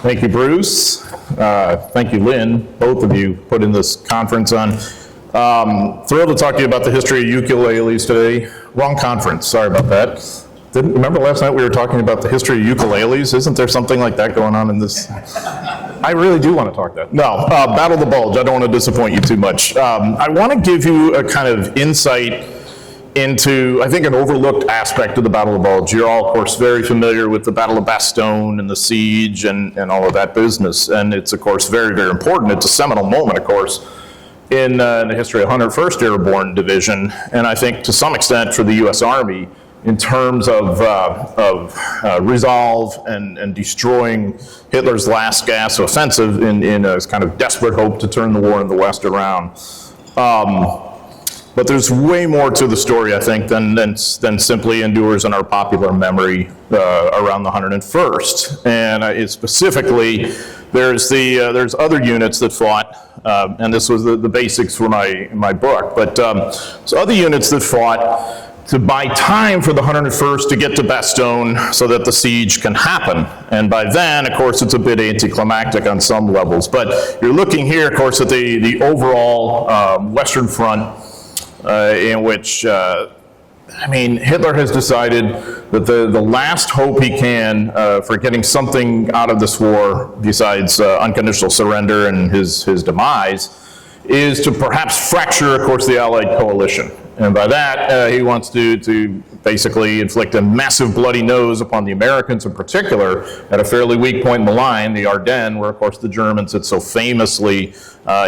Thank you, Bruce. Thank you, Lynn. Both of you put in this conference on. Thrilled to talk to you about the history of ukuleles today. Wrong conference, sorry about that. Remember last night we were talking about the history of ukuleles? Isn't there something like that going on in this? I really do want to talk that. No, Battle of the Bulge, I don't want to disappoint you too much. I want to give you a kind of insight into, I think, an overlooked aspect of the Battle of the Bulge. You're all, of course, very familiar with the Battle of Bastogne and the siege and all of that business. And it's, of course, very, very important. It's a seminal moment, of course, in the history of 101st Airborne Division, and I think to some extent for the U.S. Army in terms of resolve and destroying Hitler's last gas offensive in a kind of desperate hope to turn the war in the West around. But there's way more to the story, I think, than simply endures in our popular memory around the 101st. And specifically, there's other units that fought, and this was the basics for my book. But so other units that fought to buy time for the 101st to get to Bastogne so that the siege can happen. And by then, of course, it's a bit anticlimactic on some levels. But you're looking here, of course, at the overall Western Front, in which, Hitler has decided that the last hope he can for getting something out of this war, besides unconditional surrender and his demise, is to perhaps fracture, of course, the Allied coalition. And by that, he wants to basically inflict a massive bloody nose upon the Americans in particular at a fairly weak point in the line, the Ardennes, where, of course, the Germans had so famously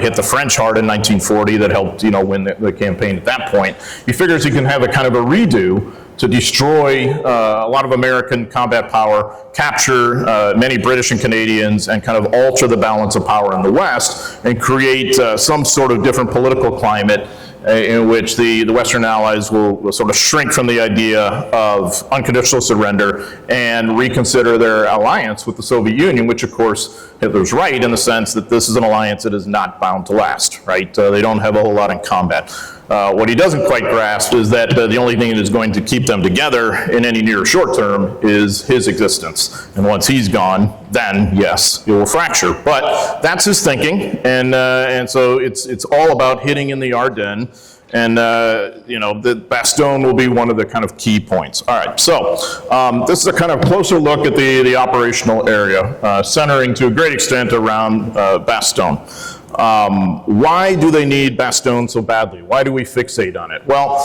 hit the French hard in 1940 that helped, win the campaign at that point. He figures he can have a kind of a redo to destroy a lot of American combat power, capture many British and Canadians, and kind of alter the balance of power in the West and create some sort of different political climate in which the Western Allies will sort of shrink from the idea of unconditional surrender and reconsider their alliance with the Soviet Union, which, of course, Hitler's right in the sense that this is an alliance that is not bound to last, right? They don't have a whole lot in combat. What he doesn't quite grasp is that the only thing that is going to keep them together in any near short term is his existence. And once he's gone, then, yes, it will fracture. But that's his thinking, and so it's all about hitting in the Ardennes. And, the Bastogne will be one of the kind of key points. All right, so this is a kind of closer look at the operational area, centering to a great extent around Bastogne. Why do they need Bastogne so badly? Why do we fixate on it? Well,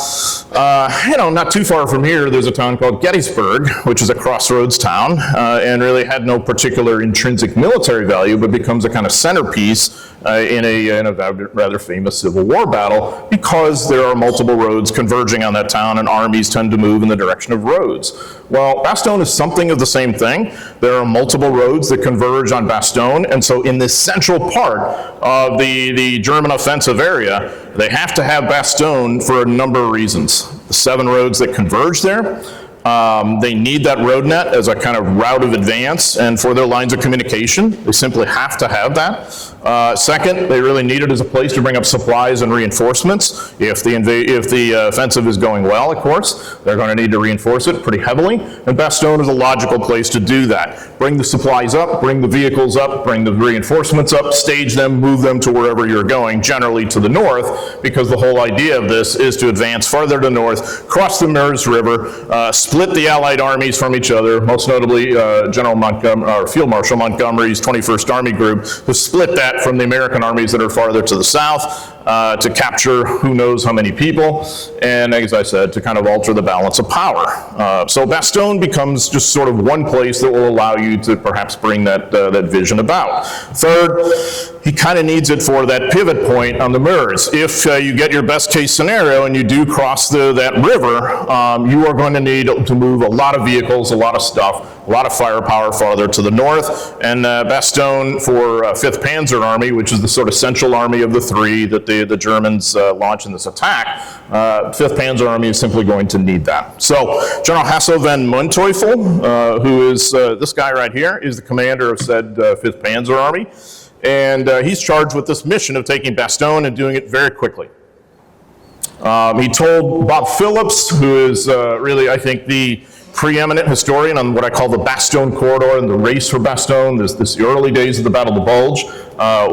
not too far from here, there's a town called Gettysburg, which is a crossroads town, and really had no particular intrinsic military value, but becomes a kind of centerpiece in a rather famous Civil War battle, because there are multiple roads converging on that town, and armies tend to move in the direction of roads. Well, Bastogne is something of the same thing. There are multiple roads that converge on Bastogne, and so in this central part of the German offensive area, they have to have Bastogne for a number of reasons. The 7 roads that converge there, they need that road net as a kind of route of advance and for their lines of communication. They simply have to have that. Second, they really need it as a place to bring up supplies and reinforcements. If the offensive is going well, of course, they're going to need to reinforce it pretty heavily, and Bastogne is a logical place to do that. Bring the supplies up, bring the vehicles up, bring the reinforcements up, stage them, move them to wherever you're going, generally to the north, because the whole idea of this is to advance farther to the north, cross the Meuse River, split the Allied armies from each other, most notably General Montgomery, or Field Marshal Montgomery's 21st Army Group, to split that from the American armies that are farther to the south, to capture who knows how many people, and as I said, to kind of alter the balance of power. So Bastogne becomes just sort of one place that will allow you to perhaps bring that vision about. Third, he kind of needs it for that pivot point on the Meuse. If you get your best case scenario and you do cross that river, you are going to need to move a lot of vehicles, a lot of stuff, a lot of firepower farther to the north, and Bastogne for 5th Panzer Army, which is the sort of central army of the 3 that the Germans launch in this attack, 5th Panzer Army is simply going to need that. So General Hasso von Manteuffel, who is this guy right here, is the commander of said 5th Panzer Army, and he's charged with this mission of taking Bastogne and doing it very quickly. He told Bob Phillips, who is really, I think, the preeminent historian on what I call the Bastogne corridor and the race for Bastogne. This early days of the Battle of the Bulge,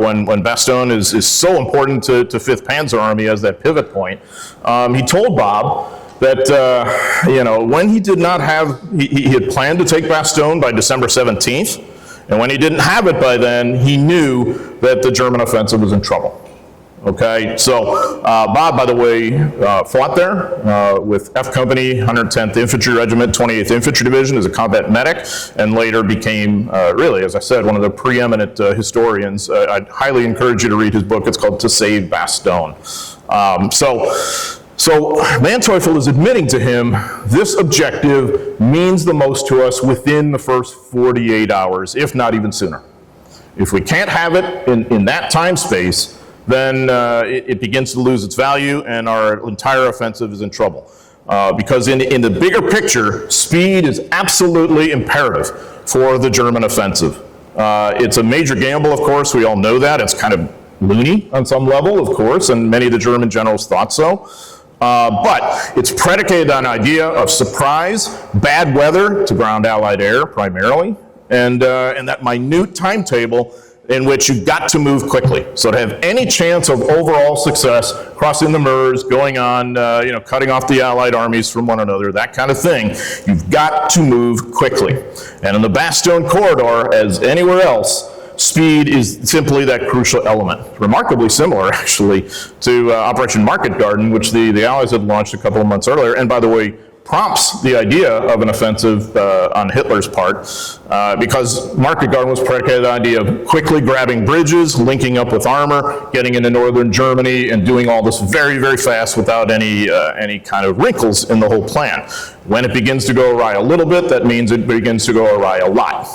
when Bastogne is so important to 5th Panzer Army as that pivot point. He told Bob that, when he did not have, he had planned to take Bastogne by December 17th, and when he didn't have it by then, he knew that the German offensive was in trouble. Okay, so Bob, by the way, fought there with F Company, 110th Infantry Regiment, 28th Infantry Division as a combat medic, and later became, really, as I said, one of the preeminent historians. I'd highly encourage you to read his book. It's called To Save Bastogne. So Manteuffel is admitting to him, this objective means the most to us within the first 48 hours, if not even sooner. If we can't have it in that time space, then it begins to lose its value and our entire offensive is in trouble. Because in the bigger picture, speed is absolutely imperative for the German offensive. It's a major gamble, of course, we all know that. It's kind of loony on some level, of course, and many of the German generals thought so. But it's predicated on an idea of surprise, bad weather to ground Allied air primarily, and that minute timetable in which you've got to move quickly. So to have any chance of overall success, crossing the Meuse, going on, cutting off the Allied armies from one another, that kind of thing, you've got to move quickly. And in the Bastogne corridor, as anywhere else, speed is simply that crucial element. Remarkably similar, actually, to Operation Market Garden, which the Allies had launched a couple of months earlier, and by the way, prompts the idea of an offensive on Hitler's part, because Market Garden was predicated on the idea of quickly grabbing bridges, linking up with armor, getting into northern Germany, and doing all this very, very fast without any kind of wrinkles in the whole plan. When it begins to go awry a little bit, that means it begins to go awry a lot.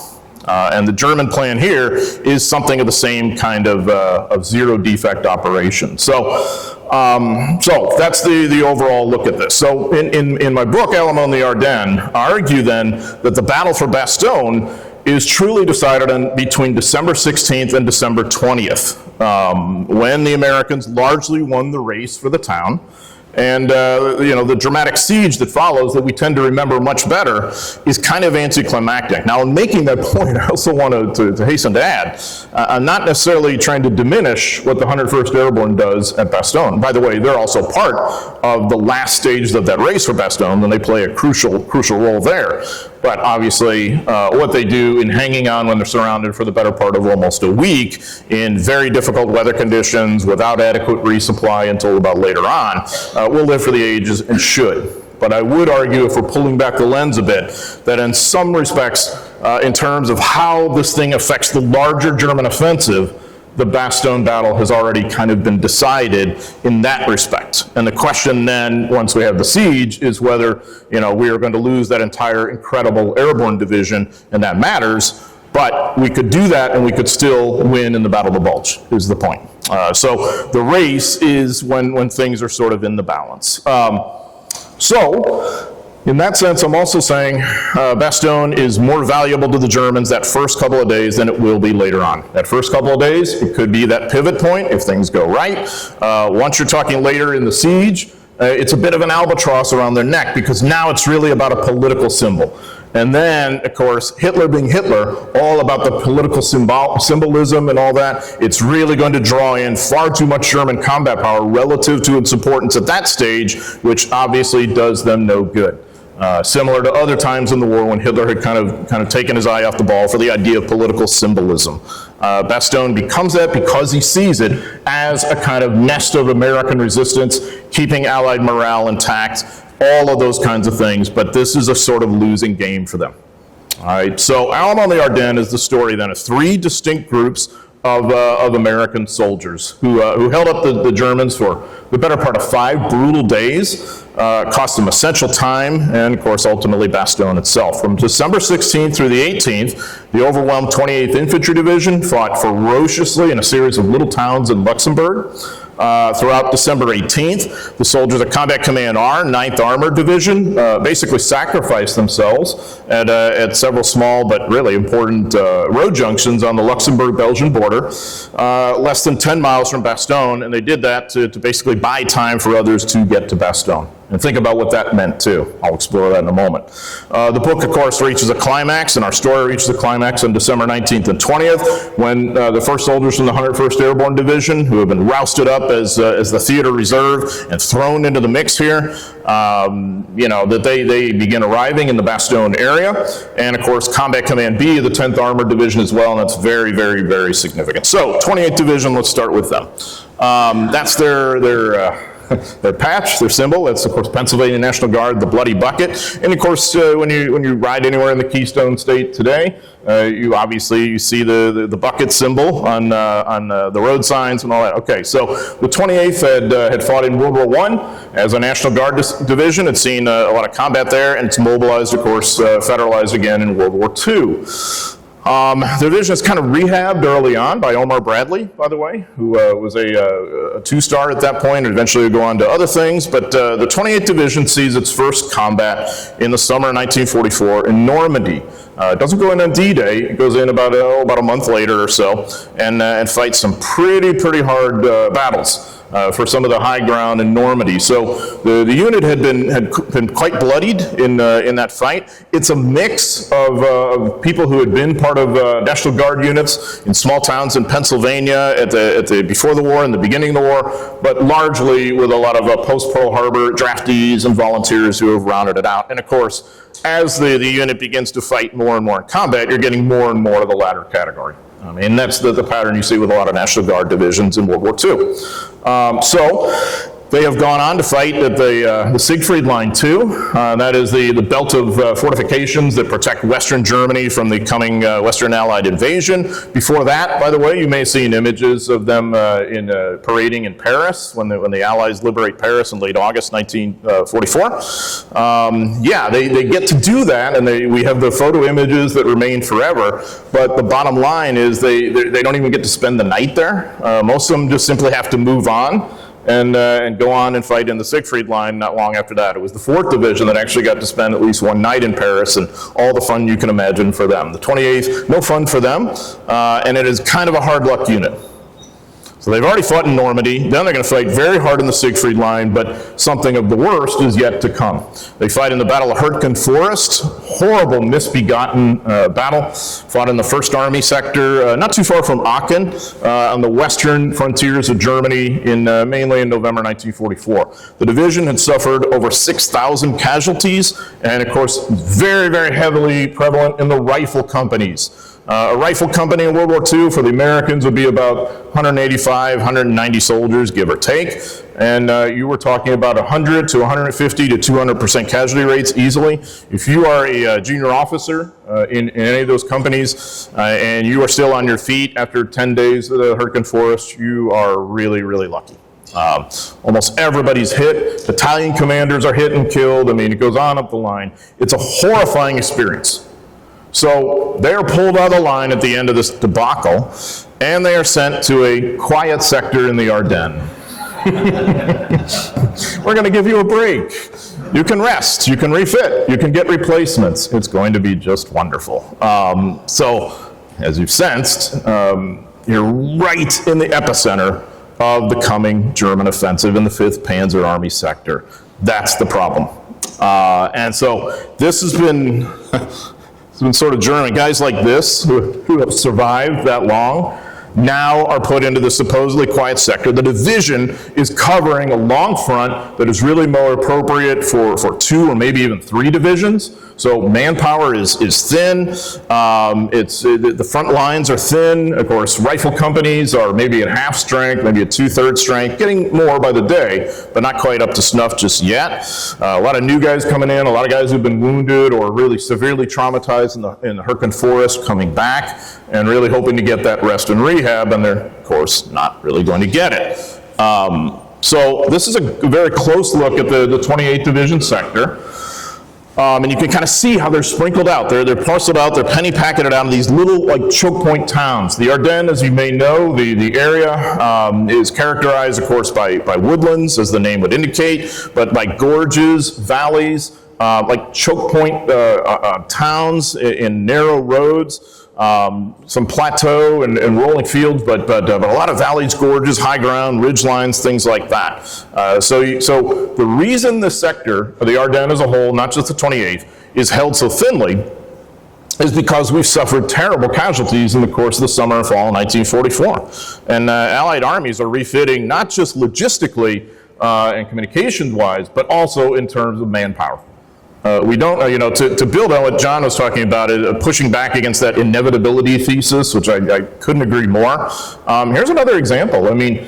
And the German plan here is something of the same kind of zero defect operation. So that's the overall look at this. So in my book, Alamo and the Ardennes, I argue then that the battle for Bastogne is truly decided on between December 16th and December 20th, when the Americans largely won the race for the town. And the dramatic siege that follows, that we tend to remember much better, is kind of anticlimactic. Now, in making that point, I also want to hasten to add, I'm not necessarily trying to diminish what the 101st Airborne does at Bastogne. By the way, they're also part of the last stages of that race for Bastogne, and they play a crucial role there. But obviously, what they do in hanging on when they're surrounded for the better part of almost a week in very difficult weather conditions without adequate resupply until about later on, will live for the ages and should. But I would argue, if we're pulling back the lens a bit, that in some respects, in terms of how this thing affects the larger German offensive, the Bastogne battle has already kind of been decided in that respect. And the question then, once we have the siege, is whether we are going to lose that entire incredible airborne division, and that matters. But we could do that, and we could still win in the Battle of the Bulge, is the point. So the race is when things are sort of in the balance. So in that sense, I'm also saying Bastogne is more valuable to the Germans that first couple of days than it will be later on. That first couple of days, it could be that pivot point if things go right. Once you're talking later in the siege, it's a bit of an albatross around their neck, because now it's really about a political symbol. And then, of course, Hitler being Hitler, all about the political symbolism and all that, it's really going to draw in far too much German combat power relative to its importance at that stage, which obviously does them no good. Similar to other times in the war when Hitler had kind of taken his eye off the ball for the idea of political symbolism. Bastogne becomes that because he sees it as a kind of nest of American resistance, keeping Allied morale intact, all of those kinds of things, but this is a sort of losing game for them. All right, so Alamo and the Ardennes is the story then of three distinct groups of American soldiers who held up the Germans for the better part of 5 brutal days, cost them essential time, and of course ultimately Bastogne itself. From December 16th through the 18th, the overwhelmed 28th Infantry Division fought ferociously in a series of little towns in Luxembourg. Throughout December 18th, the soldiers of Combat Command R, 9th Armored Division, basically sacrificed themselves at several small but really important road junctions on the Luxembourg-Belgian border, less than 10 miles from Bastogne, and they did that to basically buy time for others to get to Bastogne. And think about what that meant, too. I'll explore that in a moment. The book, of course, reaches a climax, and our story reaches a climax on December 19th and 20th, when the first soldiers from the 101st Airborne Division, who have been rousted up as the theater reserve and thrown into the mix here, that they begin arriving in the Bastogne area. And, of course, Combat Command B, the 10th Armored Division as well, and that's very, very, very significant. So, 28th Division, let's start with them. That's their patch, their symbol. That's, of course, Pennsylvania National Guard, the Bloody Bucket. And, of course, when you ride anywhere in the Keystone State today, you see the bucket symbol on the road signs and all that. Okay, so the 28th had fought in World War I as a National Guard division. It's seen a lot of combat there, and it's mobilized, of course, federalized again in World War II. The division is kind of rehabbed early on by Omar Bradley, by the way, who was a two-star at that point and eventually would go on to other things. But the 28th Division sees its first combat in the summer of 1944 in Normandy. It doesn't go in on D-Day. It goes in about a month later or so and fights some pretty hard battles. For some of the high ground in Normandy. So the unit had been quite bloodied in that fight. It's a mix of people who had been part of National Guard units in small towns in Pennsylvania before the war and the beginning of the war, but largely with a lot of post-Pearl Harbor draftees and volunteers who have rounded it out. And of course, as the unit begins to fight more and more in combat, you're getting more and more of the latter category. And that's the pattern you see with a lot of National Guard divisions in World War II. So they have gone on to fight at the Siegfried Line 2. That is the belt of fortifications that protect Western Germany from the coming Western Allied invasion. Before that, by the way, you may have seen images of them parading in Paris when the Allies liberate Paris in late August 1944. They get to do that, and we have the photo images that remain forever. But the bottom line is they don't even get to spend the night there. Most of them just simply have to move on. And go on and fight in the Siegfried Line not long after that. It was the 4th Division that actually got to spend at least one night in Paris, and all the fun you can imagine for them. The 28th, no fun for them, and it is kind of a hard luck unit. So they've already fought in Normandy, then they're going to fight very hard in the Siegfried Line, but something of the worst is yet to come. They fight in the Battle of Hurtgen Forest, horrible, misbegotten battle, fought in the 1st Army sector, not too far from Aachen, on the western frontiers of Germany, mainly in November 1944. The division had suffered over 6,000 casualties, and of course, very, very heavily prevalent in the rifle companies. A rifle company in World War II for the Americans would be about 185, 190 soldiers, give or take. And you were talking about 100 to 150 to 200% casualty rates easily. If you are a junior officer in any of those companies and you are still on your feet after 10 days of the Hurtgen Forest, you are really, really lucky. Almost everybody's hit. Battalion commanders are hit and killed. I mean, it goes on up the line. It's a horrifying experience. So they are pulled out of the line at the end of this debacle, and they are sent to a quiet sector in the Ardennes. We're going to give you a break. You can rest, you can refit, you can get replacements. It's going to be just wonderful. So, as you've sensed, you're right in the epicenter of the coming German offensive in the 5th Panzer Army sector. That's the problem. And so this has been... It's been sort of German. Guys like this, who have survived that long, now are put into the supposedly quiet sector. The division is covering a long front that is really more appropriate for 2 or maybe even 3 divisions. So manpower is thin. The front lines are thin. Of course, rifle companies are maybe at half strength, maybe at 2/3 strength, getting more by the day, but not quite up to snuff just yet. A lot of new guys coming in, a lot of guys who've been wounded or really severely traumatized in the Hurtgen Forest coming back and really hoping to get that rest and rehab, and they're, of course, not really going to get it. So this is a very close look at the 28th Division sector. And you can kind of see how they're sprinkled out. They're parceled out, they're penny packeted out of these little like choke point towns. The Ardennes, as you may know, the area is characterized, of course, by woodlands, as the name would indicate, but by gorges, valleys, like choke point towns in narrow roads. Some plateau and rolling fields, but a lot of valleys, gorges, high ground, ridge lines, things like that. So the reason the sector, of the Ardennes as a whole, not just the 28th, is held so thinly is because we've suffered terrible casualties in the course of the summer and fall of 1944. And Allied armies are refitting not just logistically and communications-wise, but also in terms of manpower. We don't, to build on what John was talking about, pushing back against that inevitability thesis, which I couldn't agree more. Here's another example. I mean,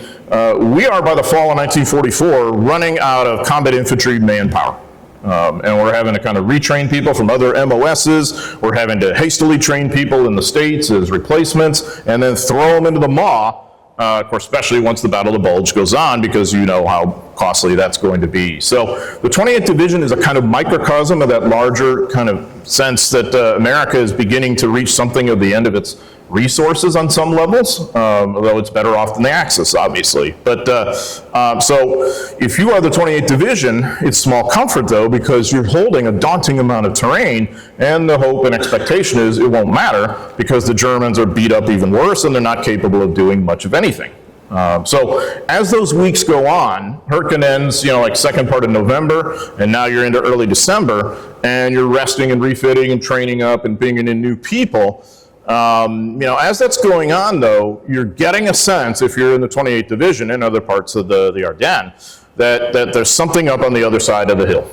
we are, by the fall of 1944, running out of combat infantry manpower. And we're having to kind of retrain people from other MOSs. We're having to hastily train people in the States as replacements, and then throw them into the maw. Of course, especially once the Battle of the Bulge goes on, because you know how costly that's going to be. So the 28th Division is a kind of microcosm of that larger kind of sense that America is beginning to reach something of the end of its resources on some levels, although it's better off than the Axis, obviously. But so if you are the 28th Division, it's small comfort, though, because you're holding a daunting amount of terrain, and the hope and expectation is it won't matter because the Germans are beat up even worse and they're not capable of doing much of anything. So as those weeks go on, Hurtgen ends, like second part of November, and now you're into early December, and you're resting and refitting and training up and bringing in new people. As that's going on, though, you're getting a sense, if you're in the 28th Division and other parts of the Ardennes, that there's something up on the other side of the hill.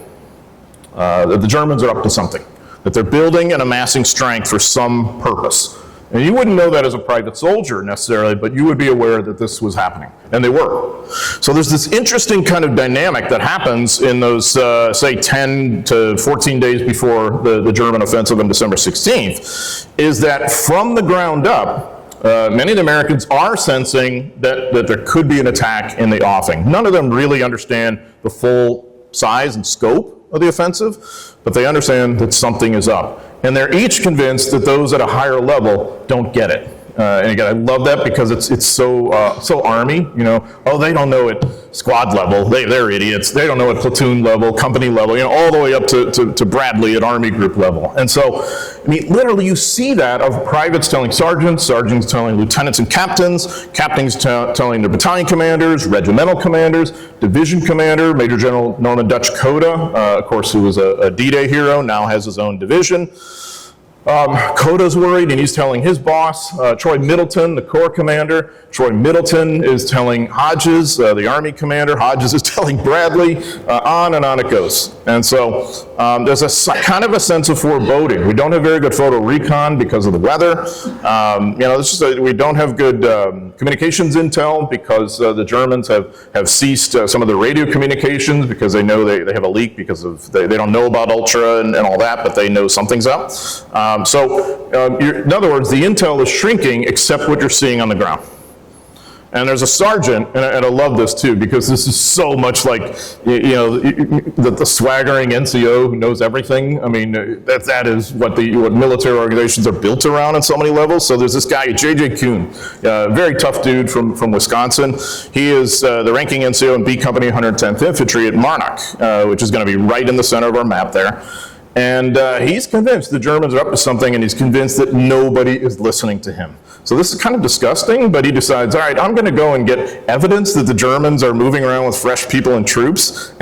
That the Germans are up to something. That they're building and amassing strength for some purpose. And you wouldn't know that as a private soldier necessarily, but you would be aware that this was happening. And they were. So there's this interesting kind of dynamic that happens in those, say, 10 to 14 days before the German offensive on December 16th, is that from the ground up, many of the Americans are sensing that there could be an attack in the offing. None of them really understand the full size and scope of the offensive, but they understand that something is up. And they're each convinced that those at a higher level don't get it. And again, I love that because it's so Army, oh, they don't know at squad level, they're idiots. They don't know at platoon level, company level, all the way up to Bradley at Army group level. And so, I mean, literally you see that of privates telling sergeants, sergeants telling lieutenants and captains, captains telling their battalion commanders, regimental commanders, division commander, Major General Norman Dutch Coda, of course, who was a D-Day hero, now has his own division. Coda's worried, and he's telling his boss, Troy Middleton, the Corps commander. Troy Middleton is telling Hodges, the Army commander. Hodges is telling Bradley, on and on it goes. And so there's a kind of a sense of foreboding. We don't have very good photo recon because of the weather. We don't have good communications intel because the Germans have ceased some of the radio communications because they know they have a leak because of they don't know about Ultra and all that, but they know something's up. In other words, the intel is shrinking except what you're seeing on the ground. And there's a sergeant, and I love this too, because this is so much like, the swaggering NCO who knows everything. I mean, that is what military organizations are built around on so many levels. So there's this guy, J.J. Kuhn, very tough dude from Wisconsin. He is the ranking NCO in B Company 110th Infantry at Marnock, which is going to be right in the center of our map there. And he's convinced the Germans are up to something, and he's convinced that nobody is listening to him. So this is kind of disgusting, but he decides, all right, I'm going to go and get evidence that the Germans are moving around with fresh people and troops.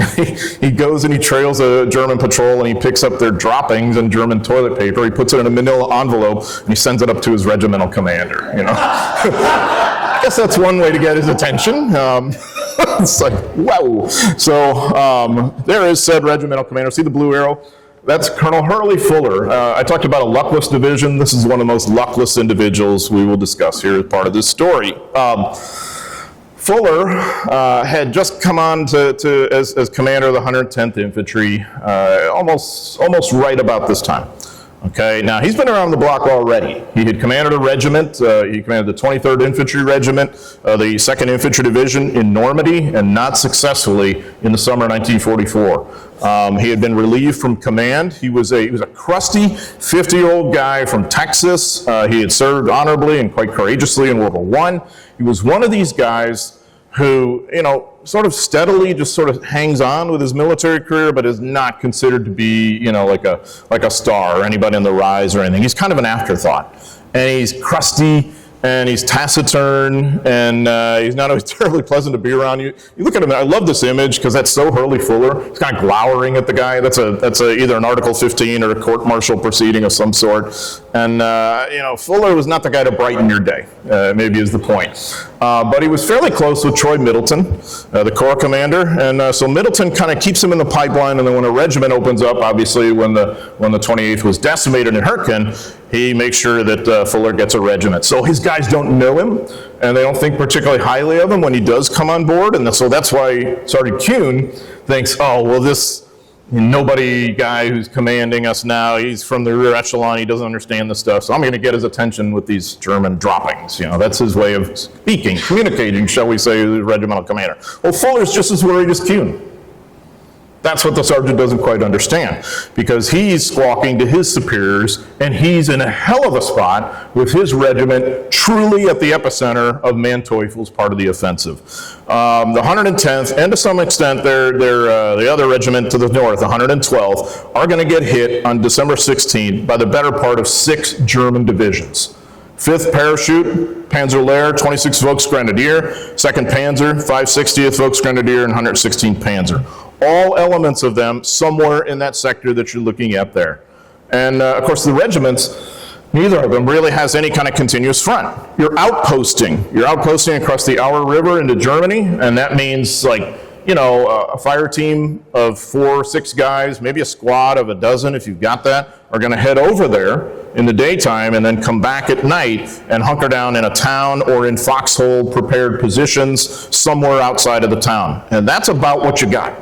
He goes and he trails a German patrol, and he picks up their droppings and German toilet paper. He puts it in a manila envelope, and he sends it up to his regimental commander. I guess that's one way to get his attention. It's like, wow. So there is said regimental commander. See the blue arrow? That's Colonel Hurley Fuller. I talked about a luckless division. This is one of the most luckless individuals we will discuss here as part of this story. Fuller had just come on as commander of the 110th Infantry almost right about this time. Okay, now he's been around the block already. He had commanded a regiment. He commanded the 23rd Infantry Regiment, the 2nd Infantry Division in Normandy, and not successfully in the summer of 1944. He had been relieved from command. He was a crusty 50-year-old guy from Texas. He had served honorably and quite courageously in World War I. He was one of these guys who, sort of steadily just sort of hangs on with his military career, but is not considered to be, like a star or anybody on the rise or anything. He's kind of an afterthought. And he's crusty, and he's taciturn, and he's not always terribly pleasant to be around. You look at him, I love this image because that's so Hurley Fuller. He's kind of glowering at the guy. That's either an Article 15 or a court-martial proceeding of some sort. And, Fuller was not the guy to brighten your day, maybe is the point. But he was fairly close with Troy Middleton, the Corps commander, and so Middleton kind of keeps him in the pipeline, and then when a regiment opens up, obviously when the 28th was decimated in Hurricane, he makes sure that Fuller gets a regiment. So his guys don't know him, and they don't think particularly highly of him when he does come on board, and so that's why Sergeant Kuhn thinks, oh, well, this nobody guy who's commanding us now, he's from the rear echelon, he doesn't understand the stuff, so I'm going to get his attention with these German droppings. That's his way of speaking, communicating, shall we say, with the regimental commander. Well, Fuller's just as worried as Kuhn. That's what the sergeant doesn't quite understand, because he's squawking to his superiors, and he's in a hell of a spot with his regiment truly at the epicenter of Manteuffel's part of the offensive. The 110th, and to some extent the other regiment to the north, the 112th, are going to get hit on December 16th by the better part of 6 German divisions. 5th Parachute, Panzer Lehr, 26th Volksgrenadier, 2nd Panzer, 560th Volksgrenadier, and 116th Panzer. All elements of them somewhere in that sector that you're looking at there. And of course the regiments, neither of them really has any kind of continuous front. You're outposting across the Our River into Germany, and that means a fire team of 4 or 6 guys, maybe a squad of a dozen if you've got that, are going to head over there in the daytime and then come back at night and hunker down in a town or in foxhole prepared positions somewhere outside of the town. And that's about what you got.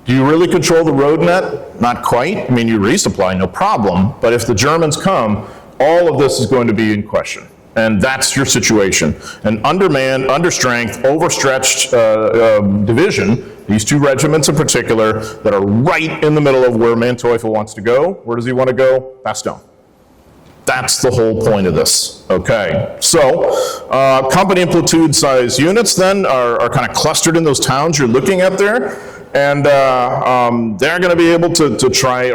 Do you really control the road net? Not quite. I mean, you resupply, no problem. But if the Germans come, all of this is going to be in question. And that's your situation. An undermanned, understrength, overstretched division, these 2 regiments in particular, that are right in the middle of where Manteuffel wants to go. Where does he want to go? Bastogne. That's the whole point of this. Okay, so company and platoon size units then are kind of clustered in those towns you're looking at there. And they're going to be able to try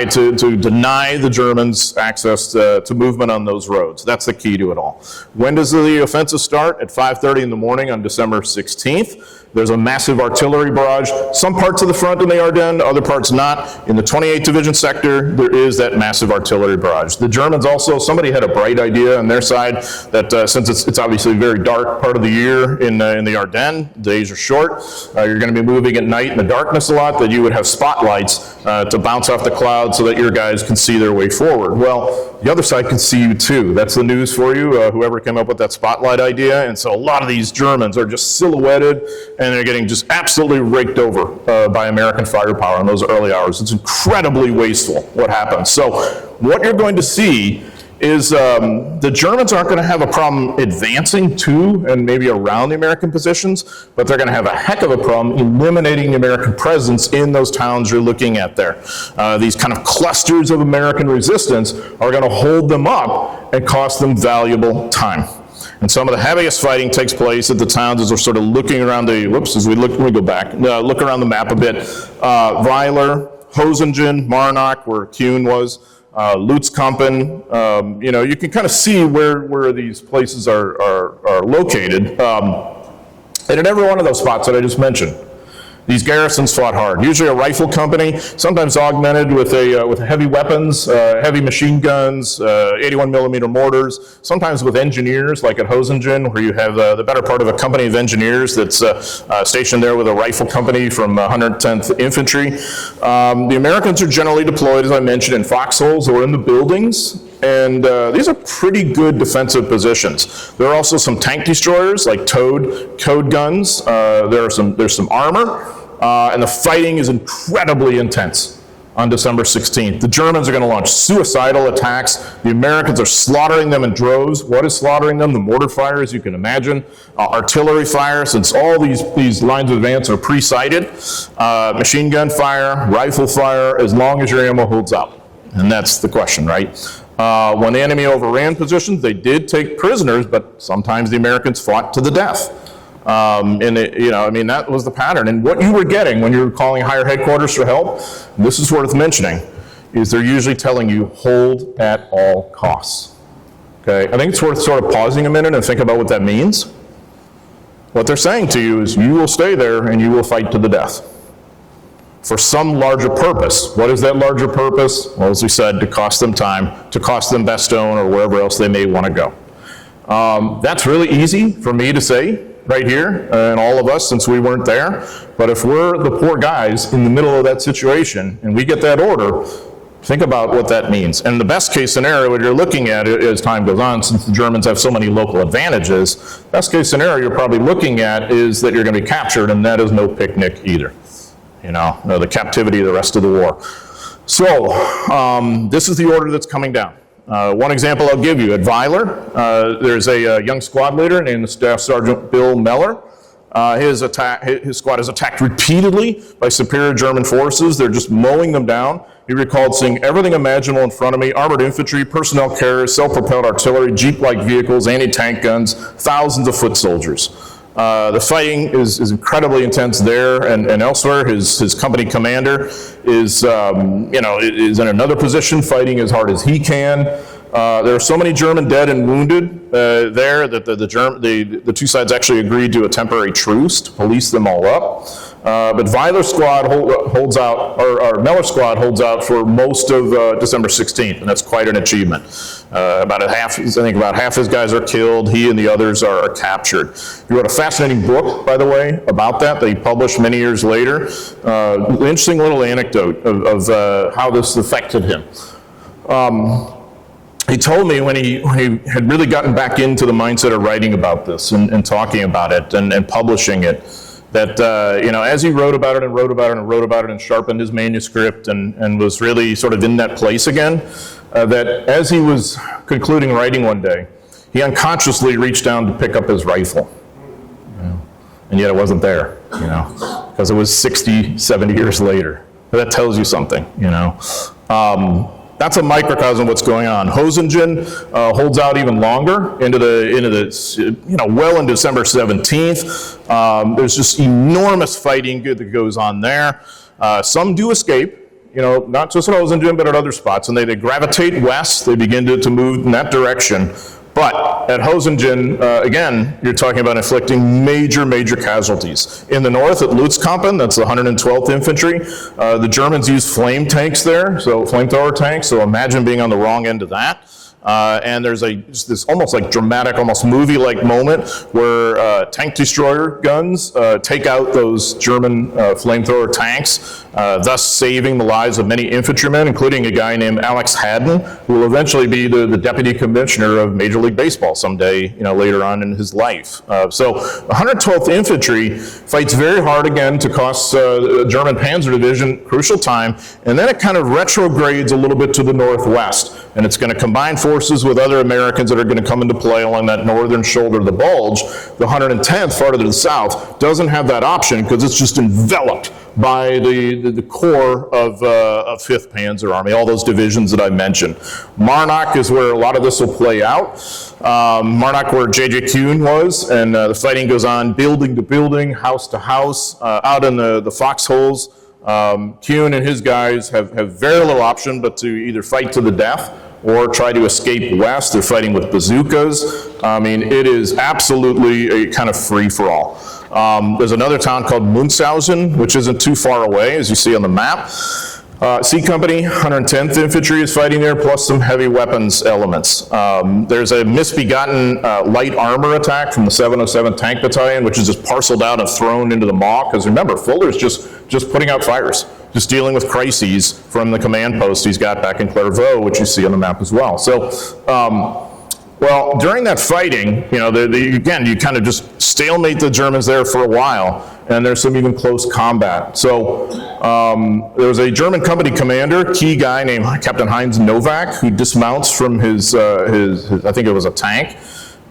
to deny the Germans access to movement on those roads. That's the key to it all. When does the offensive start? At 5:30 in the morning on December 16th. There's a massive artillery barrage. Some parts of the front in the Ardennes, other parts not. In the 28th Division sector, there is that massive artillery barrage. The Germans also, somebody had a bright idea on their side that since it's obviously a very dark part of the year in the Ardennes, days are short, you're going to be moving at night in the darkness a lot, that you would have spotlights to bounce off the clouds so that your guys can see their way forward. Well, the other side can see you too. That's the news for you, whoever came up with that spotlight idea. And so a lot of these Germans are just silhouetted, and they're getting just absolutely raked over by American firepower in those early hours. It's incredibly wasteful what happens. So what you're going to see is the Germans aren't going to have a problem advancing to and maybe around the American positions, but they're going to have a heck of a problem eliminating the American presence in those towns you're looking at there. These kind of clusters of American resistance are going to hold them up and cost them valuable time. And some of the heaviest fighting takes place at the towns as we're sort of looking around let me go back, look around the map a bit. Weiler, Hosingen, Marnock, where Kuhn was, Lutzkampen, you can kind of see where these places are located. And in every one of those spots that I just mentioned, these garrisons fought hard. Usually a rifle company, sometimes augmented with heavy weapons, heavy machine guns, 81 millimeter mortars, sometimes with engineers, like at Hosingen, where you have the better part of a company of engineers that's stationed there with a rifle company from 110th Infantry. The Americans are generally deployed, as I mentioned, in foxholes or in the buildings. And these are pretty good defensive positions. There are also some tank destroyers, like towed guns. There's some armor, and the fighting is incredibly intense. on December 16th. The Germans are going to launch suicidal attacks. The Americans are slaughtering them in droves. What is slaughtering them? The mortar fire, as you can imagine. Artillery fire, since all these lines of advance are pre-sighted. Machine gun fire, rifle fire, as long as your ammo holds out. And that's the question, right? When the enemy overran positions, they did take prisoners, but sometimes the Americans fought to the death. That was the pattern. And what you were getting when you were calling higher headquarters for help, this is worth mentioning, is they're usually telling you, hold at all costs. Okay, I think it's worth sort of pausing a minute and think about what that means. What they're saying to you is, you will stay there and you will fight to the death for some larger purpose. What is that larger purpose? Well, as we said, to cost them time, to cost them Bastogne or wherever else they may want to go. That's really easy for me to say right here, and all of us, since we weren't there. But if we're the poor guys in the middle of that situation and we get that order, think about what that means. And the best case scenario, what you're looking at as time goes on, since the Germans have so many local advantages, best case scenario you're probably looking at is that you're going to be captured, and that is no picnic either. The captivity of the rest of the war. So, this is the order that's coming down. One example I'll give you, at Weiler, there's a young squad leader named Staff Sergeant Bill Meller. His squad is attacked repeatedly by superior German forces. They're just mowing them down. He recalled seeing everything imaginable in front of me: armored infantry, personnel carriers, self-propelled artillery, jeep-like vehicles, anti-tank guns, thousands of foot soldiers. The fighting is incredibly intense there and elsewhere. His company commander is in another position, fighting as hard as he can. There are so many German dead and wounded there that the two sides actually agreed to a temporary truce to police them all up. But Weiler's squad holds out, or Meller's squad holds out for most of December 16th, and that's quite an achievement. About half his guys are killed. He and the others are captured. He wrote a fascinating book, by the way, about that he published many years later. Interesting little anecdote of how this affected him. He told me when he had really gotten back into the mindset of writing about this and talking about it and publishing it, that as he wrote about it and wrote about it and wrote about it and sharpened his manuscript and was really sort of in that place again, that as he was concluding writing one day, he unconsciously reached down to pick up his rifle. And yet it wasn't there, because it was 60, 70 years later. But that tells you something, That's a microcosm of what's going on. Hosingen holds out even longer into well into December 17th. There's just enormous fighting that goes on there. Some do escape, not just at Hosingen, but at other spots, and they gravitate west. They begin to move in that direction. But at Hosingen, again, you're talking about inflicting major casualties. In the north at Lutzkampen, that's the 112th Infantry, the Germans use flame tanks there, so flamethrower tanks, so imagine being on the wrong end of that. And there's just this almost like dramatic, almost movie-like moment where tank destroyer guns take out those German flamethrower tanks, thus saving the lives of many infantrymen, including a guy named Alex Haddon, who will eventually be the deputy commissioner of Major League Baseball someday, later on in his life. So 112th Infantry fights very hard again to cost the German Panzer Division crucial time, and then it kind of retrogrades a little bit to the northwest, and it's going to combine forces with other Americans that are going to come into play along that northern shoulder of the bulge. The 110th, farther to the south, doesn't have that option because it's just enveloped by the core of 5th Panzer Army, all those divisions that I mentioned. Marnock is where a lot of this will play out. Marnock, where J.J. Kuhn was, and the fighting goes on building to building, house to house, out in the foxholes. Kuhn and his guys have very little option but to either fight to the death or try to escape west. They're fighting with bazookas. It is absolutely a kind of free-for-all. There's another town called Munshausen, which isn't too far away, as you see on the map. C Company, 110th Infantry is fighting there, plus some heavy weapons elements. There's a misbegotten light armor attack from the 707 Tank Battalion, which is just parceled out and thrown into the maw, because remember, Fuller's just putting out fires, just dealing with crises from the command post he's got back in Clairvaux, which you see on the map as well. So Well, during that fighting, again, you kind of just stalemate the Germans there for a while, and there's some even close combat. So there was a German company commander, key guy named Captain Heinz Novak, who dismounts from his I think it was a tank,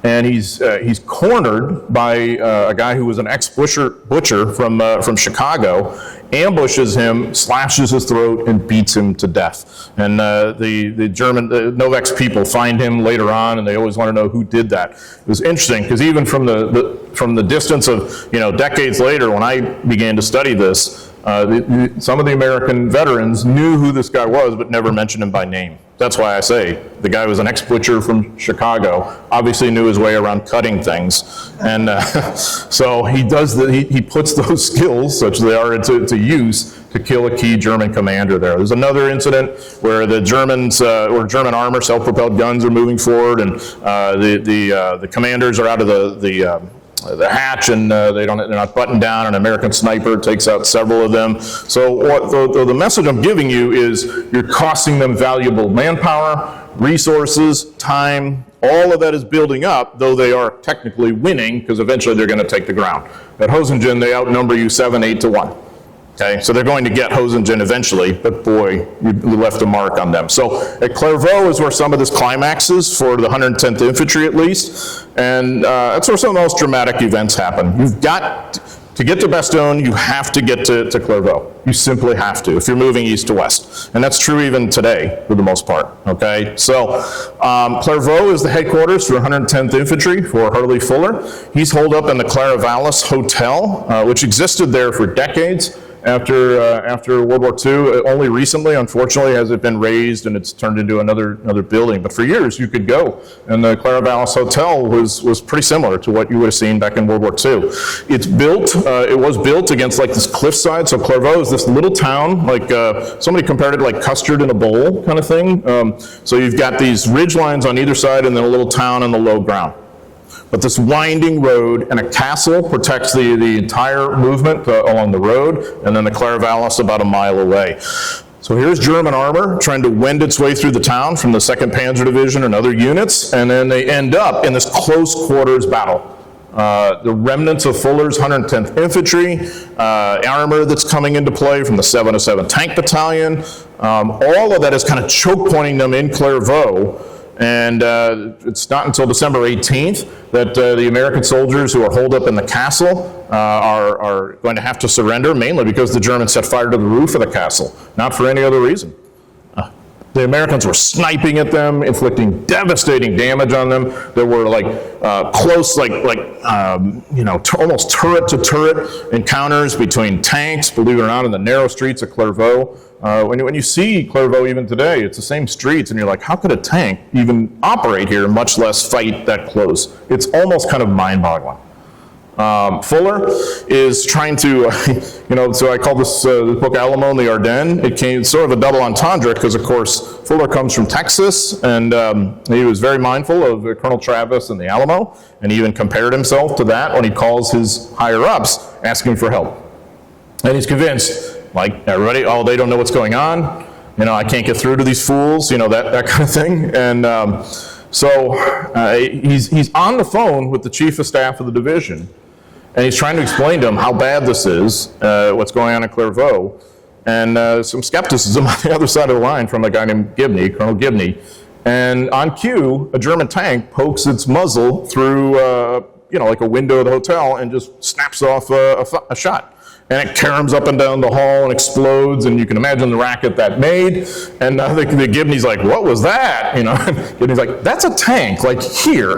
and he's cornered by a guy who was an ex-butcher from Chicago, ambushes him, slashes his throat, and beats him to death. And the Novak's people find him later on, and they always want to know who did that. It was interesting because even from the distance of decades later, when I began to study this, some of the American veterans knew who this guy was, but never mentioned him by name. That's why I say the guy was an ex-butcher from Chicago, obviously knew his way around cutting things, and so he puts those skills, such they are, to use to kill a key German commander there. There's another incident where the Germans, where German armor, self-propelled guns are moving forward, and the commanders are out of the hatch, and they're not buttoned down. An American sniper takes out several of them. So the message I'm giving you is you're costing them valuable manpower, resources, time. All of that is building up, though they are technically winning, because eventually they're going to take the ground. At Hosingen, they outnumber you 7-8 to 1. Okay, so they're going to get Hosingen eventually, but boy, you left a mark on them. So at Clairvaux is where some of this climaxes for the 110th Infantry at least, and that's where some of the most dramatic events happen. You've got to get to Bastogne, you have to get to Clairvaux. You simply have to if you're moving east to west. And that's true even today for the most part, okay? So Clairvaux is the headquarters for 110th Infantry for Hurley Fuller. He's holed up in the Clairvaux Hotel, which existed there for decades. After World War II, only recently, unfortunately, has it been raised and it's turned into another building. But for years, you could go, and the Clairvaux Hotel was pretty similar to what you would have seen back in World War II. It was built against like this cliffside. So Clairvaux is this little town, like somebody compared it like custard in a bowl kind of thing. So you've got these ridge lines on either side, and then a little town on the low ground. But this winding road and a castle protects the entire movement along the road, and then the Clairvaux about a mile away. So here's German armor trying to wend its way through the town from the 2nd Panzer Division and other units, and then they end up in this close quarters battle. The remnants of Fuller's 110th Infantry, armor that's coming into play from the 707 Tank Battalion, all of that is kind of choke pointing them in Clairvaux. And it's not until December 18th that the American soldiers who are holed up in the castle are going to have to surrender, mainly because the Germans set fire to the roof of the castle, not for any other reason. The Americans were sniping at them, inflicting devastating damage on them. There were close, almost turret to turret encounters between tanks, believe it or not, in the narrow streets of Clairvaux. When you see Clairvaux even today, it's the same streets, and you're like, how could a tank even operate here, much less fight that close? It's almost kind of mind-boggling. Fuller is trying to, so I call this book Alamo and the Ardennes. It came sort of a double entendre because, of course, Fuller comes from Texas, and he was very mindful of Colonel Travis and the Alamo, and he even compared himself to that when he calls his higher-ups asking for help. And he's convinced, like everybody, they don't know what's going on. I can't get through to these fools, that kind of thing. And so he's on the phone with the chief of staff of the division, and he's trying to explain to him how bad this is, what's going on in Clairvaux, and some skepticism on the other side of the line from a guy named Gibney, Colonel Gibney. And on cue, a German tank pokes its muzzle through, like a window of the hotel and just snaps off a shot. And it caroms up and down the hall and explodes, and you can imagine the racket that made. And the Gibney's like, what was that? And Gibney's like, that's a tank, like here.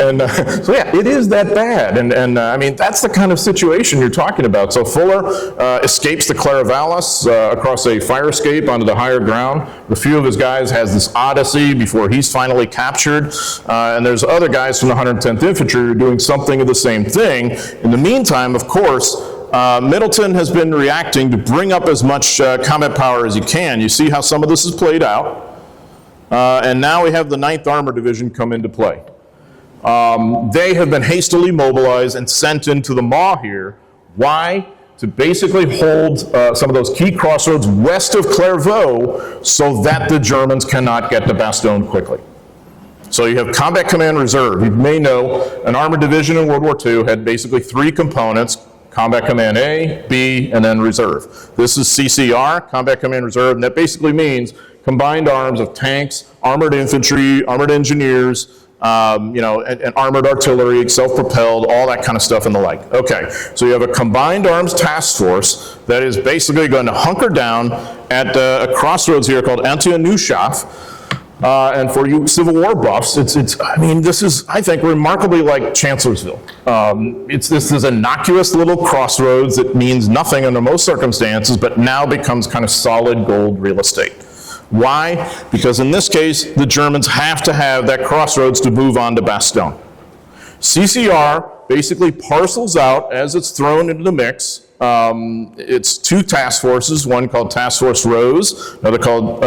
And so yeah, it is that bad. And I mean, that's the kind of situation you're talking about. So Fuller escapes the Clairvaux across a fire escape onto the higher ground. A few of his guys has this odyssey before he's finally captured. And there's other guys from the 110th Infantry who are doing something of the same thing. In the meantime, of course, Middleton has been reacting to bring up as much combat power as he can. You see how some of this is played out. And now we have the 9th Armored Division come into play. They have been hastily mobilized and sent into the maw here. Why? To basically hold some of those key crossroads west of Clairvaux so that the Germans cannot get to Bastogne quickly. So you have Combat Command Reserve. You may know an armored division in World War II had basically 3 components: Combat Command A, B, and then Reserve. This is CCR, Combat Command Reserve, and that basically means combined arms of tanks, armored infantry, armored engineers, and armored artillery, self-propelled, all that kind of stuff and the like. Okay, so you have a combined arms task force that is basically going to hunker down at a crossroads here called Antonushaf. And for you Civil War buffs, this is, I think, remarkably like Chancellorsville. This is innocuous little crossroads that means nothing under most circumstances, but now becomes kind of solid gold real estate. Why? Because in this case, the Germans have to have that crossroads to move on to Bastogne. CCR basically parcels out as it's thrown into the mix. It's 2 task forces, one called Task Force Rose, another called,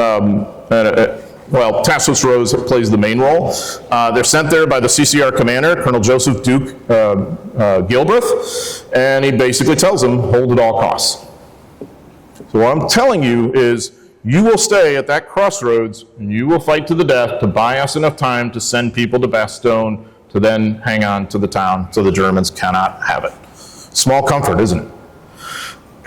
Task Force Rose plays the main role. They're sent there by the CCR commander, Colonel Joseph Duke Gilbreth, and he basically tells them, hold at all costs. So what I'm telling you is, you will stay at that crossroads, and you will fight to the death to buy us enough time to send people to Bastogne to then hang on to the town so the Germans cannot have it. Small comfort, isn't it?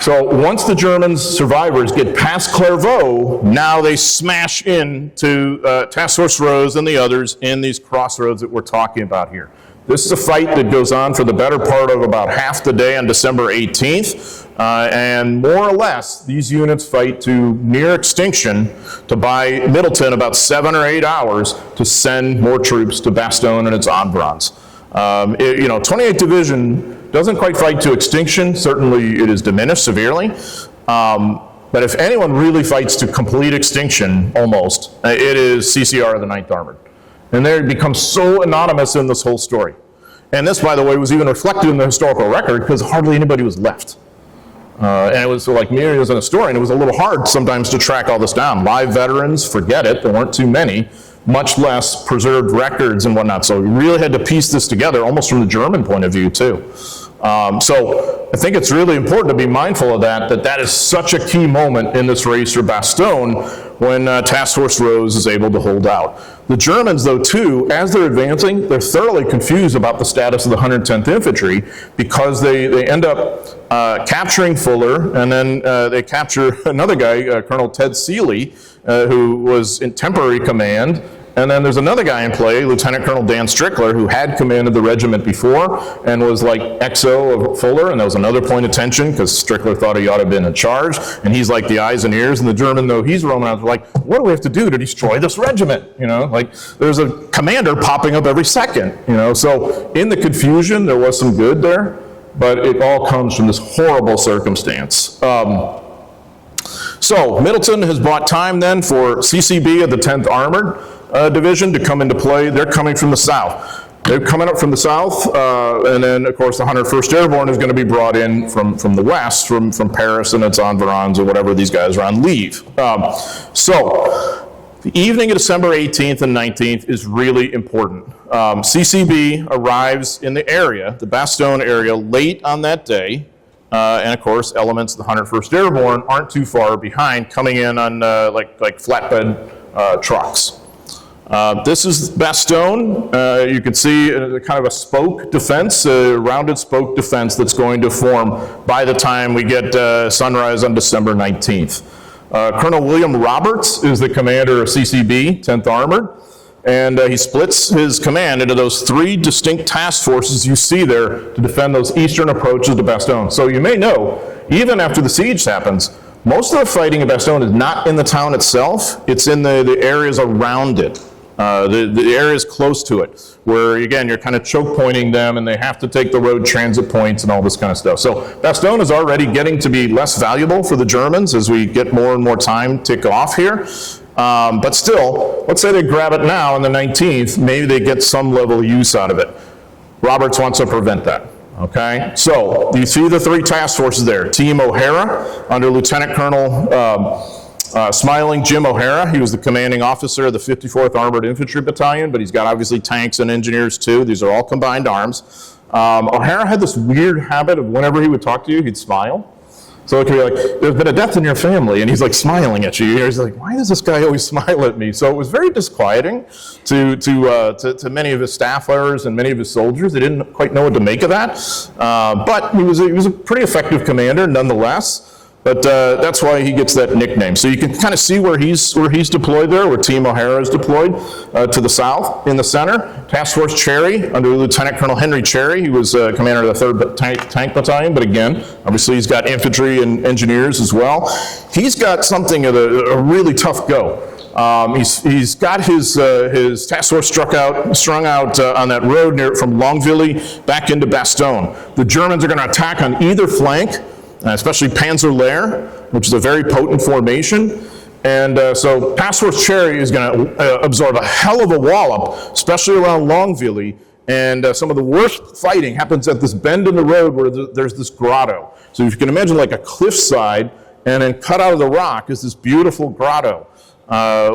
So once the Germans survivors get past Clairvaux, now they smash into Task Force Rose and the others in these crossroads that we're talking about here. This is a fight that goes on for the better part of about half the day on December 18th. And more or less, these units fight to near extinction to buy Middleton about 7 or 8 hours to send more troops to Bastogne and its environs. 28th Division doesn't quite fight to extinction. Certainly it is diminished severely. But if anyone really fights to complete extinction, almost, it is CCR, the 9th Armored. And they become so anonymous in this whole story. And this, by the way, was even reflected in the historical record because hardly anybody was left. And it was like me as a historian, it was a little hard sometimes to track all this down. Live veterans, forget it, there weren't too many, much less preserved records and whatnot. So we really had to piece this together, almost from the German point of view too. So I think it's really important to be mindful of that is such a key moment in this race for Bastogne when Task Force Rose is able to hold out. The Germans, though, too, as they're advancing, they're thoroughly confused about the status of the 110th Infantry because they end up capturing Fuller, and then they capture another guy, Colonel Ted Seeley, who was in temporary command. And then there's another guy in play, Lieutenant Colonel Dan Strickler, who had commanded the regiment before and was like XO of Fuller, and that was another point of tension because Strickler thought he ought to have been in charge, and he's like the eyes and ears, and the German, though he's roaming out, like, what do we have to do to destroy this regiment? Like there's a commander popping up every second, So in the confusion, there was some good there, but it all comes from this horrible circumstance. So Middleton has bought time then for CCB of the 10th Armored Division to come into play. They're coming from the south. They're coming up from the south, and then, of course, the 101st Airborne is going to be brought in from the west, from Paris and its environs or whatever these guys are on leave. So the evening of December 18th and 19th is really important. CCB arrives in the area, the Bastogne area, late on that day. And of course, elements of the 101st Airborne aren't too far behind, coming in on like flatbed trucks. This is Bastogne. You can see kind of a spoke defense, a rounded spoke defense that's going to form by the time we get sunrise on December 19th. Colonel William Roberts is the commander of CCB, 10th Armored. And he splits his command into those 3 distinct task forces you see there to defend those eastern approaches to Bastogne. So you may know, even after the siege happens, most of the fighting in Bastogne is not in the town itself, it's in the areas around it, the areas close to it, where again, you're kind of choke pointing them and they have to take the road transit points and all this kind of stuff. So Bastogne is already getting to be less valuable for the Germans as we get more and more time tick off here. But still, let's say they grab it now on the 19th, maybe they get some level of use out of it. Roberts wants to prevent that, okay? So you see the 3 task forces there. Team O'Hara under Lieutenant Colonel Smiling Jim O'Hara. He was the commanding officer of the 54th Armored Infantry Battalion, but he's got obviously tanks and engineers too. These are all combined arms. O'Hara had this weird habit of whenever he would talk to you, he'd smile. So it could be like, there's been a death in your family, and he's like smiling at you. He's like, why does this guy always smile at me? So it was very disquieting to many of his staffers and many of his soldiers. They didn't quite know what to make of that. But he was a pretty effective commander nonetheless. But that's why he gets that nickname. So you can kind of see where he's deployed there, where Team O'Hara is deployed to the south. In the center, Task Force Cherry under Lieutenant Colonel Henry Cherry. He was commander of the 3rd Tank Battalion, but again, obviously he's got infantry and engineers as well. He's got something of a really tough go. He's got his task force strung out on that road from Longville back into Bastogne. The Germans are going to attack on either flank, especially Panzer Lehr, which is a very potent formation. And so Task Force Cherry is going to absorb a hell of a wallop, especially around Longville. And some of the worst fighting happens at this bend in the road where there's this grotto. So if you can imagine like a cliffside, and then cut out of the rock is this beautiful grotto.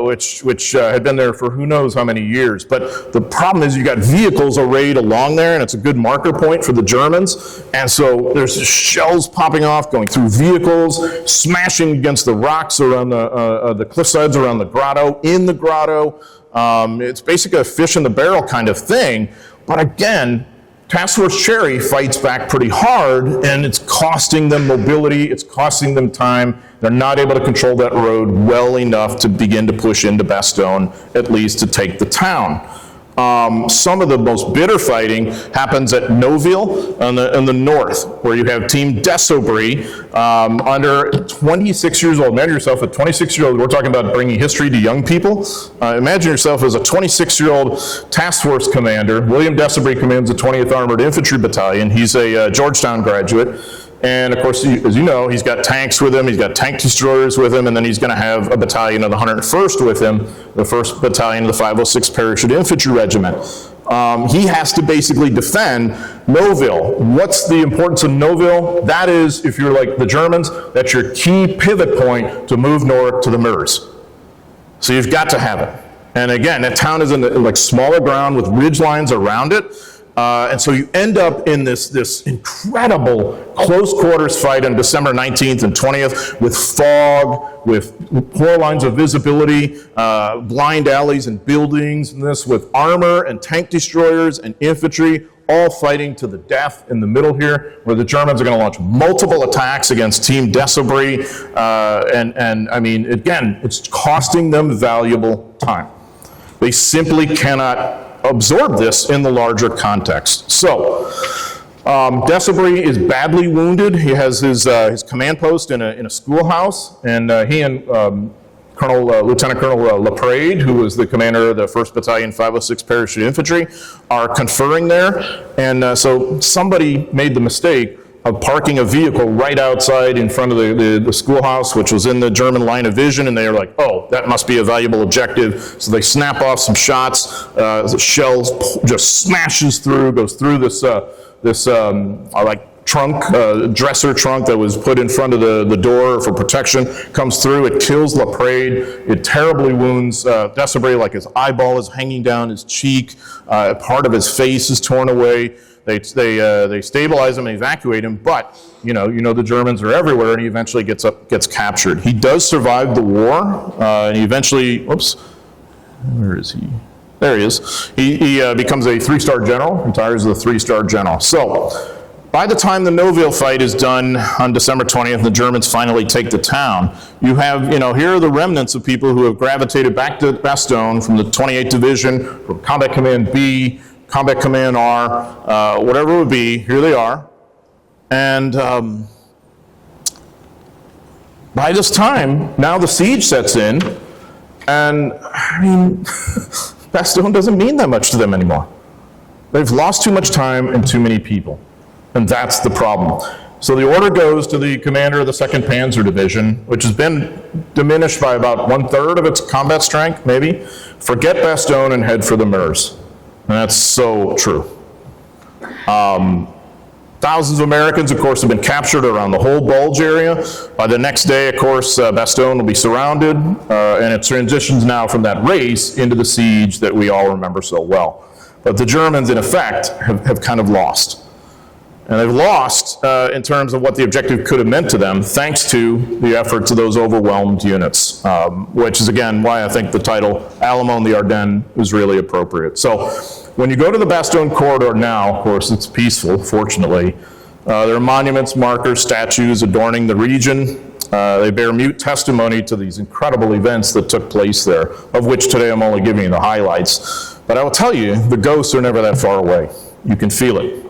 Which had been there for who knows how many years. But the problem is you got vehicles arrayed along there, and it's a good marker point for the Germans. And so there's shells popping off, going through vehicles, smashing against the rocks around the cliffsides around the grotto, in the grotto. It's basically a fish in the barrel kind of thing. But again, Task Force Cherry fights back pretty hard, and it's costing them mobility, it's costing them time. They're not able to control that road well enough to begin to push into Bastogne, at least to take the town. Some of the most bitter fighting happens at Neuville in the north, where you have Team Desaubry under 26 years old. Imagine yourself at 26 years old. We're talking about bringing history to young people. Imagine yourself as a 26-year-old task force commander. William Desaubry commands the 20th Armored Infantry Battalion. He's a Georgetown graduate. And of course, as you know, he's got tanks with him, he's got tank destroyers with him, and then he's going to have a battalion of the 101st with him, the 1st Battalion of the 506 Parachute Infantry Regiment. He has to basically defend Neuville. What's the importance of Neuville? That is, if you're like the Germans, that's your key pivot point to move north to the Meuse. So you've got to have it. And again, that town is in like smaller ground with ridge lines around it. And so you end up in this incredible close quarters fight on December 19th and 20th with fog, with poor lines of visibility, blind alleys and buildings, and this with armor and tank destroyers and infantry all fighting to the death in the middle here, where the Germans are going to launch multiple attacks against Team Desaubry. And I mean, again, it's costing them valuable time. They simply cannot absorb this in the larger context. So, Desaubry is badly wounded. He has his command post in a schoolhouse, and he and Lieutenant Colonel Laprade, who was the commander of the 1st Battalion 506 Parachute Infantry, are conferring there. And so somebody made the mistake of parking a vehicle right outside in front of the schoolhouse, which was in the German line of vision, and they were like, oh, that must be a valuable objective. So they snap off some shots, the shells just smashes through, goes through this trunk, dresser trunk that was put in front of the door for protection, comes through, it kills Laprade, it terribly wounds Desaubry, like his eyeball is hanging down his cheek, part of his face is torn away. They stabilize him and evacuate him, but you know the Germans are everywhere, and he eventually gets captured. He does survive the war, and he eventually, where is he? There he is. He becomes a 3-star general, retires as a 3-star general. So, by the time the Neuville fight is done on December 20th, the Germans finally take the town. You have, here are the remnants of people who have gravitated back to Bastogne from the 28th Division, from Combat Command B, Combat Command R, whatever it would be, here they are. And by this time, now the siege sets in, and I mean, Bastogne doesn't mean that much to them anymore. They've lost too much time and too many people, and that's the problem. So the order goes to the commander of the 2nd Panzer Division, which has been diminished by about 1/3 of its combat strength, maybe. Forget Bastogne and head for the Meuse. And that's so true. Thousands of Americans, of course, have been captured around the whole Bulge area. By the next day, of course, Bastogne will be surrounded, and it transitions now from that race into the siege that we all remember so well. But the Germans, in effect, have kind of lost. And they've lost in terms of what the objective could have meant to them, thanks to the efforts of those overwhelmed units, which is, again, why I think the title Alamo and the Ardennes is really appropriate. So when you go to the Bastogne corridor now, of course, it's peaceful, fortunately. There are monuments, markers, statues adorning the region. They bear mute testimony to these incredible events that took place there, of which today I'm only giving you the highlights. But I will tell you, the ghosts are never that far away. You can feel it.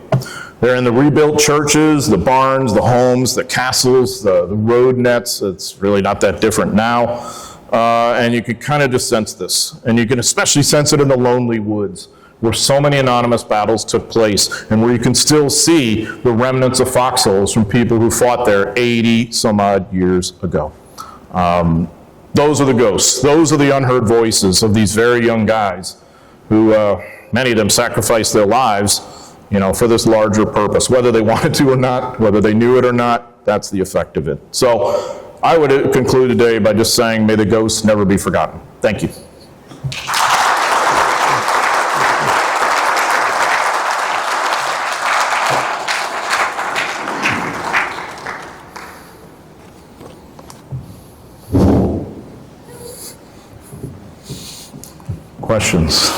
They're in the rebuilt churches, the barns, the homes, the castles, the road nets. It's really not that different now. And you can kind of just sense this. And you can especially sense it in the lonely woods, where so many anonymous battles took place, and where you can still see the remnants of foxholes from people who fought there 80 some odd years ago. Those are the ghosts. Those are the unheard voices of these very young guys who, many of them sacrificed their lives, for this larger purpose. Whether they wanted to or not, whether they knew it or not, that's the effect of it. So I would conclude today by just saying, may the ghosts never be forgotten. Thank you. Questions?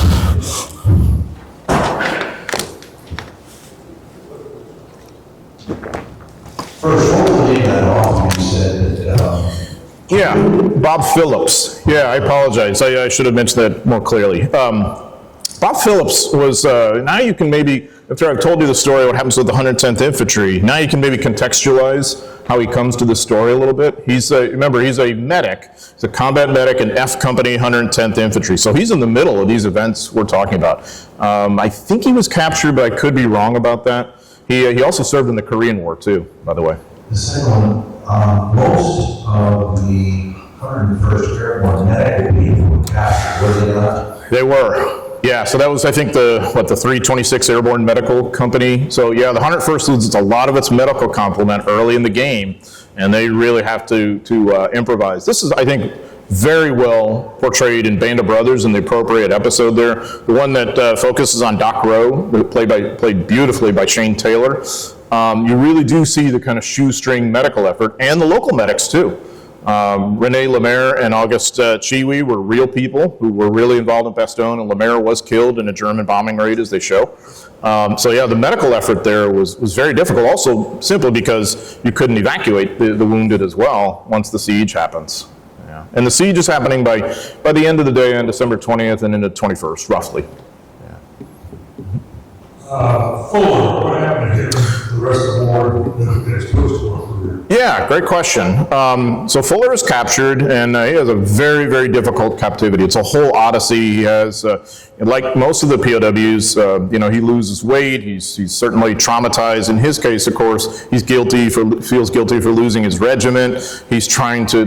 First, what was the name of that author you said that... Yeah, Bob Phillips. Yeah, I apologize. I should have mentioned that more clearly. Bob Phillips was, now you can maybe, after I've told you the story, what happens with the 110th Infantry, now you can maybe contextualize how he comes to the story a little bit. Remember, he's a medic. He's a combat medic in F Company, 110th Infantry. So he's in the middle of these events we're talking about. I think he was captured, but I could be wrong about that. He also served in the Korean War, too, by the way. The second one, most of the 101st Airborne medical people were captured, were they not? They were. Yeah, so that was, I think, the 326 Airborne Medical Company. So yeah, the 101st loses a lot of its medical complement early in the game, and they really have to improvise. This is, I think, very well portrayed in Band of Brothers in the appropriate episode there. The one that focuses on Doc Rowe, played beautifully by Shane Taylor. You really do see the kind of shoestring medical effort, and the local medics too. Rene Lemaire and August Chiwi were real people who were really involved in Bastogne, and Lemaire was killed in a German bombing raid, as they show. So yeah, the medical effort there was very difficult, also simply because you couldn't evacuate the wounded as well once the siege happens. Yeah. And the siege is happening by the end of the day on December 20th and into 21st, roughly. Fuller, what happened to him the rest of the war as opposed to our career? Yeah, great question. So Fuller is captured, and he has a very, very difficult captivity. It's a whole odyssey. He has, like most of the POWs, he loses weight. He's certainly traumatized. In his case, of course, feels guilty for losing his regiment. He's trying to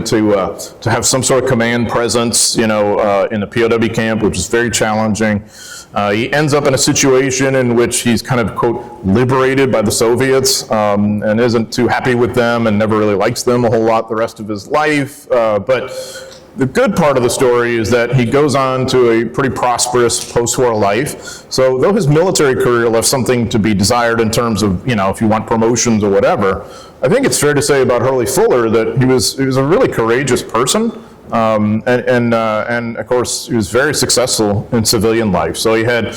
have some sort of command presence, in the POW camp, which is very challenging. He ends up in a situation in which he's kind of, quote, liberated by the Soviets, and isn't too happy with them and never really likes them a whole lot the rest of his life. But the good part of the story is that he goes on to a pretty prosperous post-war life. So though his military career left something to be desired in terms of, if you want promotions or whatever, I think it's fair to say about Hurley Fuller that he was a really courageous person. And of course, he was very successful in civilian life. So he had,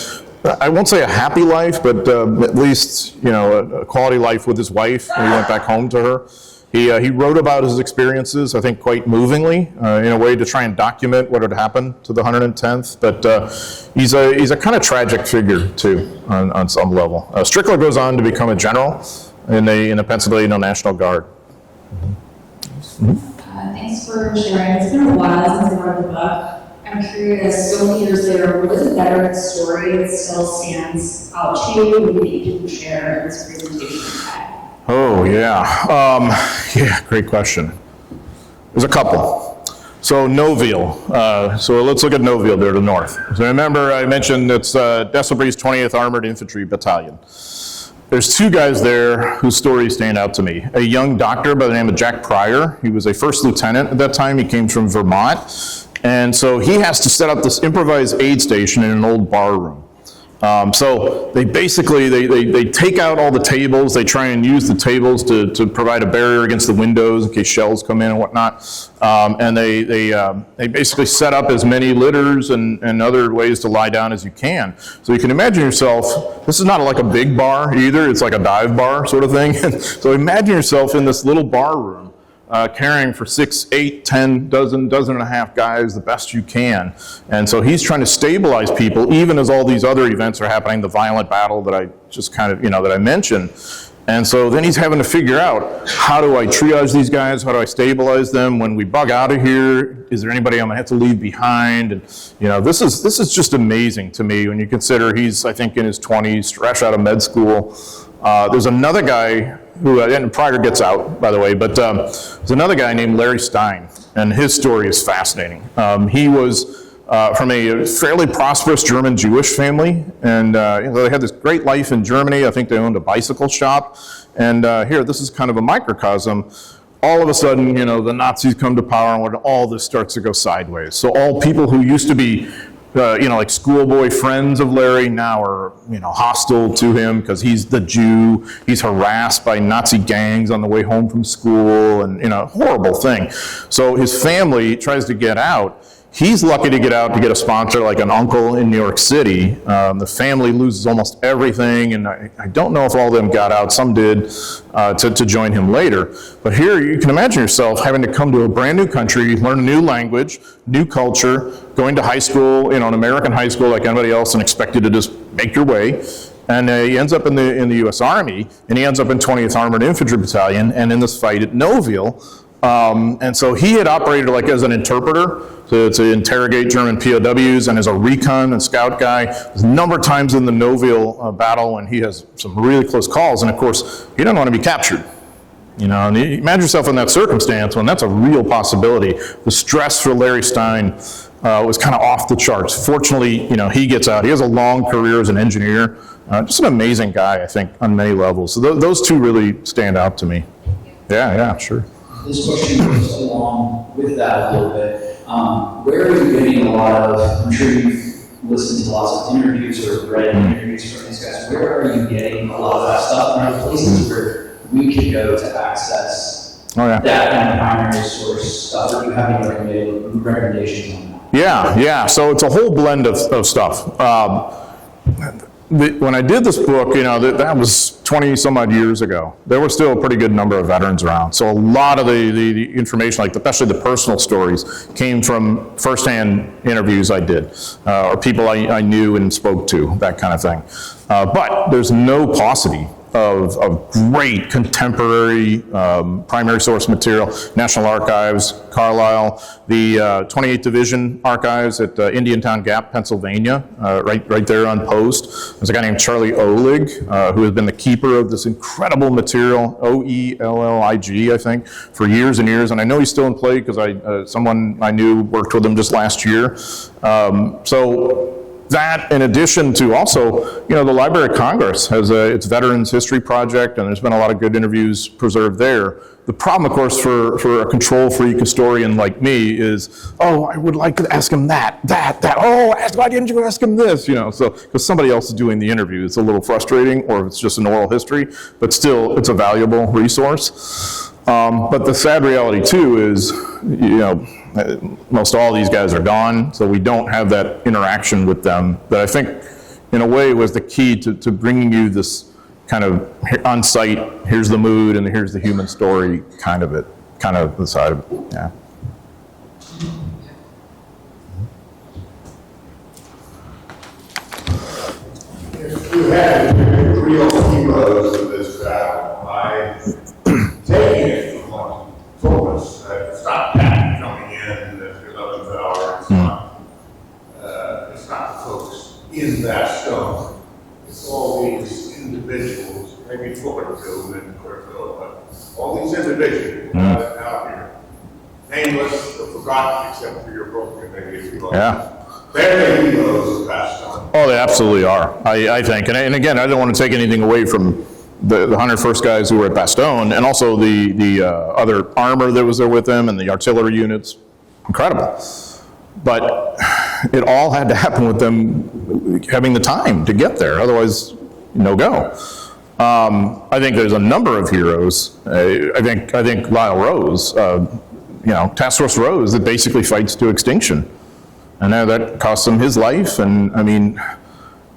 I won't say a happy life, but at least, a quality life with his wife when he went back home to her. He wrote about his experiences, I think, quite movingly, in a way to try and document what had happened to the 110th. But he's a kind of tragic figure, too, on some level. Strickler goes on to become a general in the Pennsylvania National Guard. Mm-hmm. Thanks for sharing. It's been a while since I read the book. I'm curious, so many years later, what is a veteran story that still stands out to you and that you can share in this presentation? Oh, yeah. Great question. There's a couple. So Noville. So let's look at Noville there to the north. So remember, I mentioned it's Desselbree's 20th Armored Infantry Battalion. There's two guys there whose stories stand out to me. A young doctor by the name of Jack Pryor. He was a first lieutenant at that time. He came from Vermont. And so he has to set up this improvised aid station in an old bar room. So they basically, they take out all the tables, they try and use the tables to provide a barrier against the windows in case shells come in and whatnot. And they basically set up as many litters and other ways to lie down as you can. So you can imagine yourself, this is not like a big bar either, it's like a dive bar sort of thing. So imagine yourself in this little bar room, caring for 6, 8, 10, dozen and a half guys the best you can. And so he's trying to stabilize people even as all these other events are happening, the violent battle that I just kind of, that I mentioned. And so then he's having to figure out, how do I triage these guys? How do I stabilize them? When we bug out of here, is there anybody I'm gonna have to leave behind? And this is just amazing to me when you consider he's, I think, in his 20s, fresh out of med school. There's another guy who, and Pryor gets out, by the way, but there's another guy named Larry Stein, and his story is fascinating. He was from a fairly prosperous German Jewish family, and they had this great life in Germany. I think they owned a bicycle shop, and here, this is kind of a microcosm. All of a sudden, the Nazis come to power, and all this starts to go sideways. So all people who used to be like schoolboy friends of Larry now are, hostile to him because he's the Jew. He's harassed by Nazi gangs on the way home from school, and, horrible thing. So his family tries to get out. He's lucky to get out to get a sponsor like an uncle in New York City. The family loses almost everything, and I don't know if all of them got out. Some did to join him later. But here you can imagine yourself having to come to a brand new country, learn a new language, new culture, going to high school, an American high school like anybody else, and expected to just make your way. And he ends up in the U.S. Army, and he ends up in 20th Armored Infantry Battalion, and in this fight at Noville. And so he had operated like as an interpreter to interrogate German POWs, and as a recon and scout guy. There's a number of times in the Noville battle when he has some really close calls, and of course, he doesn't want to be captured. And you imagine yourself in that circumstance when that's a real possibility. The stress for Larry Stein was kind of off the charts. Fortunately, he gets out. He has a long career as an engineer. Just an amazing guy, I think, on many levels. So those two really stand out to me. Yeah, sure. This question goes along with that a little bit. Where are you getting a lot of, I'm sure you've listened to lots of interviews or read interviews from these guys, where are you getting a lot of that stuff? And are there places where we can go to access that kind of primary source stuff? Or do you have any recommendations on that? Yeah. So it's a whole blend of stuff. When I did this book, that was 20 some odd years ago. There were still a pretty good number of veterans around. So a lot of the information, like especially the personal stories, came from firsthand interviews I did, or people I knew and spoke to, that kind of thing. But there's no paucity of great contemporary primary source material. National Archives, Carlisle, the 28th Division Archives at Indiantown Gap, Pennsylvania, right there on post. There's a guy named Charlie Oelig, who has been the keeper of this incredible material, Oellig, I think, for years and years. And I know he's still in play because someone I knew worked with him just last year. So that, in addition to also, the Library of Congress has its Veterans History Project, and there's been a lot of good interviews preserved there. The problem, of course, for a control freak historian like me is, I would like to ask him that. Why didn't you ask him this? So, because somebody else is doing the interview. It's a little frustrating, or if it's just an oral history, but still, it's a valuable resource. But the sad reality, too, is, most all these guys are gone, so we don't have that interaction with them that I think, in a way, was the key to bringing you this kind of on-site, here's the mood and here's the human story kind of the side of it, yeah. If you had real heroes of this battle, by taking it from what you told us, it's not that coming in at the 11th hour, it's not the folks in Bastogne, it's all these individuals, maybe Fullerville and Cortville, but all these individuals out here, nameless or forgotten except for your broken, maybe if you like. Yeah. They're the heroes of Bastogne. Oh, they absolutely are, I think. And again, I don't want to take anything away from the 101st guys who were at Bastogne, and also the other armor that was there with them, and the artillery units. Incredible. But, it all had to happen with them having the time to get there, otherwise, no go. I think there's a number of heroes. I think Lyle Rose, Task Force Rose, that basically fights to extinction. And that cost him his life, and I mean,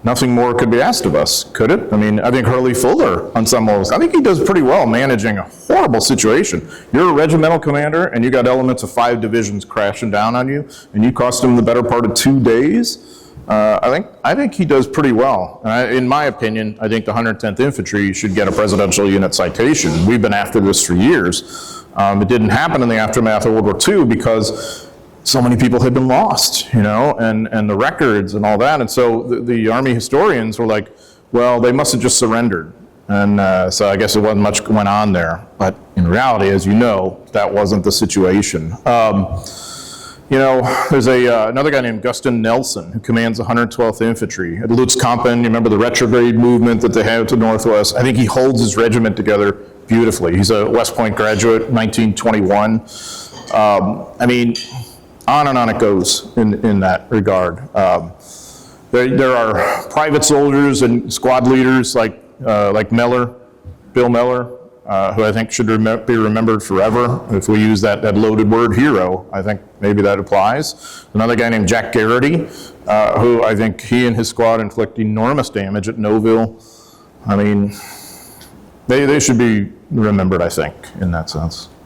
nothing more could be asked of us, could it? I mean, I think Hurley Fuller, on some levels, I think he does pretty well managing a horrible situation. You're a regimental commander, and you got elements of 5 divisions crashing down on you, and you cost him the better part of 2 days. I think he does pretty well. In my opinion, I think the 110th Infantry should get a Presidential Unit Citation. We've been after this for years. It didn't happen in the aftermath of World War II because so many people had been lost, and the records and all that. And so the Army historians were like, well, they must have just surrendered. And so I guess it wasn't much went on there. But in reality, as you know, that wasn't the situation. There's another guy named Guston Nelson who commands the 112th Infantry at Lutzkampen. You remember the retrograde movement that they had to the Northwest? I think he holds his regiment together beautifully. He's a West Point graduate, 1921. I mean, on and on it goes in that regard. There are private soldiers and squad leaders like Miller, Bill Miller, who I think should be remembered forever. If we use that loaded word, hero, I think maybe that applies. Another guy named Jack Garrity, who I think he and his squad inflict enormous damage at Nouville. I mean, they should be remembered, I think, in that sense.